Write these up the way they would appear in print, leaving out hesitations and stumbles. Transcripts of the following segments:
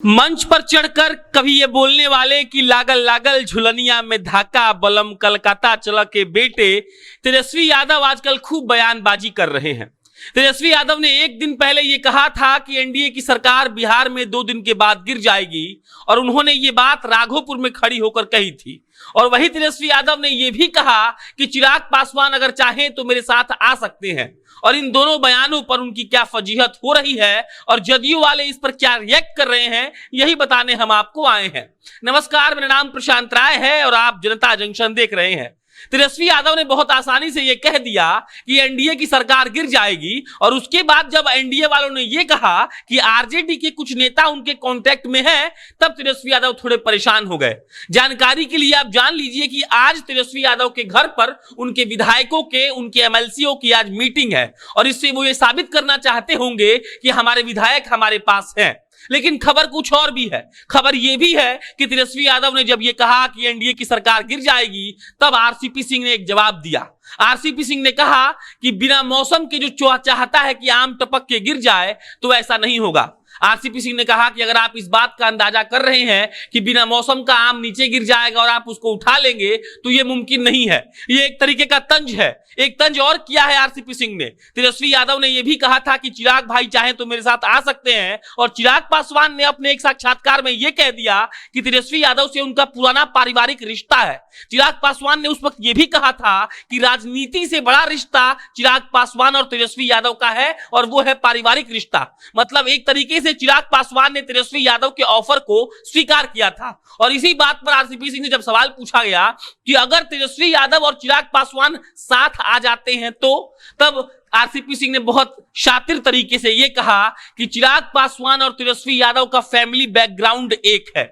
मंच पर चढ़कर कभी ये बोलने वाले कि लागल लागल झुलनिया में धाका बलम कलकत्ता चला के बेटे तेजस्वी यादव आजकल खूब बयानबाजी कर रहे हैं। तेजस्वी यादव ने एक दिन पहले ये कहा था कि एनडीए की सरकार बिहार में 2 दिन के बाद गिर जाएगी और उन्होंने ये बात राघोपुर में खड़ी होकर कही थी। और वही तेजस्वी यादव ने यह भी कहा कि चिराग पासवान अगर चाहें तो मेरे साथ आ सकते हैं। और इन दोनों बयानों पर उनकी क्या फजीहत हो रही है और जदयू वाले इस पर क्या रिएक्ट कर रहे हैं, यही बताने हम आपको आए हैं। नमस्कार, मेरा नाम प्रशांत राय है और आप जनता जंक्शन देख रहे हैं। तेजस्वी यादव ने बहुत आसानी से यह कह दिया कि एनडीए की सरकार गिर जाएगी और उसके बाद जब एनडीए वालों ने यह कहा कि आरजेडी के कुछ नेता उनके कांटेक्ट में हैं, तब तेजस्वी यादव थोड़े परेशान हो गए। जानकारी के लिए आप जान लीजिए कि आज तेजस्वी यादव के घर पर उनके विधायकों के, उनके एमएलसीओ की आज मीटिंग है और इससे वो ये साबित करना चाहते होंगे कि हमारे विधायक हमारे पास हैं। लेकिन खबर कुछ और भी है। खबर यह भी है कि तेजस्वी यादव ने जब यह कहा कि एनडीए की सरकार गिर जाएगी, तब आरसीपी सिंह ने एक जवाब दिया। आरसीपी सिंह ने कहा कि बिना मौसम के जो चाहता है कि आम टपक के गिर जाए, तो ऐसा नहीं होगा। आरसीपी सिंह ने कहा कि अगर आप इस बात का अंदाजा कर रहे हैं कि बिना मौसम का आम नीचे गिर जाएगा और आप उसको उठा लेंगे, तो यह मुमकिन नहीं है। यह एक तरीके का तंज है। एक तंज और किया है आरसीपी सिंह ने। तेजस्वी यादव ने यह भी कहा था कि चिराग भाई चाहे तो मेरे साथ आ सकते हैं और चिराग पासवान ने अपने एक साक्षात्कार में यह कह दिया कि तेजस्वी यादव से उनका पुराना पारिवारिक रिश्ता है। चिराग पासवान ने उस वक्त यह भी कहा था कि राजनीति से बड़ा रिश्ता चिराग पासवान और तेजस्वी यादव का है और वो है पारिवारिक रिश्ता। मतलब एक तरीके से चिराग पासवान ने तेजस्वी यादव के ऑफर को स्वीकार किया था। और इसी बात पर आरसीपी सिंह से जब सवाल पूछा गया कि अगर तेजस्वी यादव और चिराग पासवान साथ आ जाते हैं, तो तब आरसीपी सिंह ने बहुत शातिर तरीके से यह कहा कि चिराग पासवान और तेजस्वी यादव का फैमिली बैकग्राउंड एक है।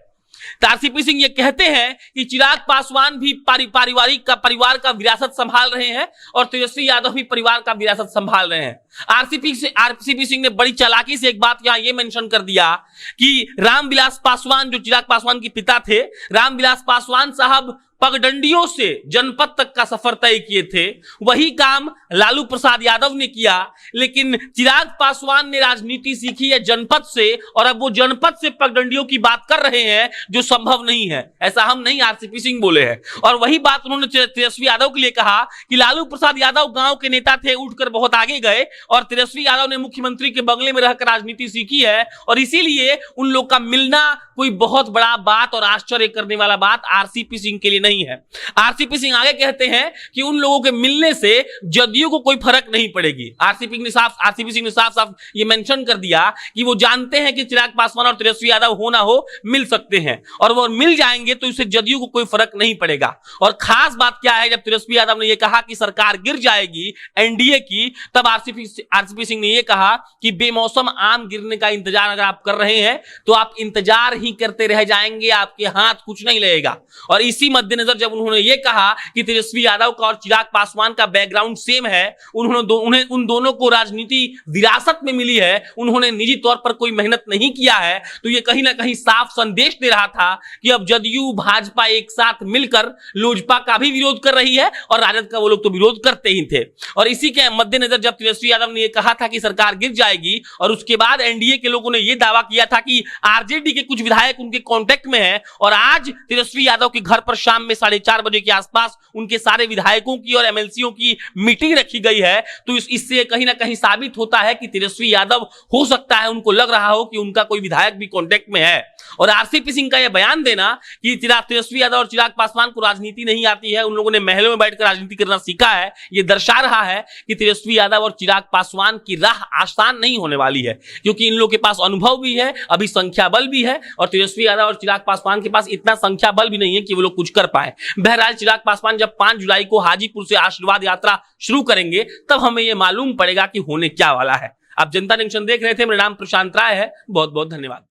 आरसीपी सिंह ये कहते हैं कि चिराग पासवान भी परिवार का विरासत संभाल रहे हैं और तेजस्वी यादव भी परिवार का विरासत संभाल रहे हैं। आरसीपी सिंह ने बड़ी चालाकी से एक बात यहां ये मेंशन कर दिया कि रामविलास पासवान, जो चिराग पासवान के पिता थे, रामविलास पासवान साहब पगडंडियों से जनपद तक का सफर तय किए थे। वही काम लालू प्रसाद यादव ने किया, लेकिन चिराग पासवान ने राजनीति सीखी है जनपद से और अब वो जनपद से पगडंडियों की बात कर रहे हैं, जो संभव नहीं है। ऐसा हम नहीं, आरसीपी सिंह बोले हैं। और वही बात उन्होंने तेजस्वी यादव के लिए कहा कि लालू प्रसाद यादव गांव के नेता थे, उठकर बहुत आगे गए और तेजस्वी यादव ने मुख्यमंत्री के बंगले में रहकर राजनीति सीखी है और इसीलिए उन लोग का मिलना कोई बहुत बड़ा बात और आश्चर्य करने वाला बात आरसीपी सिंह के लिए नहीं है। आरसीपी सिंह आगे कहते हैं कि उन लोगों के मिलने से जदयू को कोई फर्क नहीं पड़ेगी। आरसीपी सिंह ने साफ साफ ये मेंशन कर दिया कि वो जानते हैं कि चिराग पासवान और तेजस्वी यादव हो ना हो मिल सकते हैं और वो मिल जाएंगे तो इससे जदयू को कोई फर्क नहीं पड़ेगा। और खास बात क्या है, जब तेजस्वी यादव ने यह कहा कि सरकार गिर जाएगी एनडीए की, तब आरसीपी सिंह ने यह कहा कि बेमौसम आम गिरने का इंतजार अगर आप कर रहे हैं तो आप इंतजार ही करते रह जाएंगे, आपके हाथ कुछ नहीं लगेगा। और इसी मद्देनजर जब उन्होंने ये कहा कि तेजस्वी यादव का और चिराग पासवान का बैकग्राउंड सेम है, उन्हें उन दोनों को राजनीति विरासत में मिली है, उन्होंने निजी तौर पर कोई मेहनत नहीं किया है, तो ये कहीं ना कहीं साफ संदेश दे रहा था कि अब जदयू भाजपा एक साथ मिलकर लोजपा का भी विरोध कर रही है और राजद का वो लोग तो विरोध करते ही थे। और इसी के मद्देनजर जब तेजस्वी यादव ने यह कहा था कि सरकार गिर जाएगी और उसके बाद एनडीए के लोगों ने यह दावा किया था कि आरजेडी के कुछ विधायक उनके कांटेक्ट में हैं और आज तेजस्वी यादव के घर पर शाम में 4:30 बजे के आसपास उनके सारे विधायकों की और एमएलसीओ की मीटिंग रखी गई है, तो इससे कहीं ना कहीं साबित होता है कि तेजस्वी यादव हो सकता है उनको लग रहा हो कि उनका कोई विधायक भी कांटेक्ट में है। और आरसीपी सिंह का यह बयान देना कि तेजस्वी यादव और चिराग पासवान को राजनीति नहीं आती है, उन लोगों ने महलों में बैठकर राजनीति करना सीखा है, यह दर्शा रहा है कि तेजस्वी यादव और चिराग पासवान की राह आसान नहीं होने वाली है, क्योंकि इन लोगों के पास अनुभव भी है, अभी संख्या बल भी है और तेजस्वी यादव और चिराग पासवान के पास इतना संख्या बल भी नहीं है कि वो लोग कुछ कर पाए। बहरहाल चिराग पासवान जब 5 जुलाई को हाजीपुर से आशीर्वाद यात्रा शुरू करेंगे, तब हमें यह मालूम पड़ेगा कि होने क्या वाला है। आप जनता जंक्शन देख रहे थे, मेरा नाम प्रशांत राय है। बहुत बहुत धन्यवाद।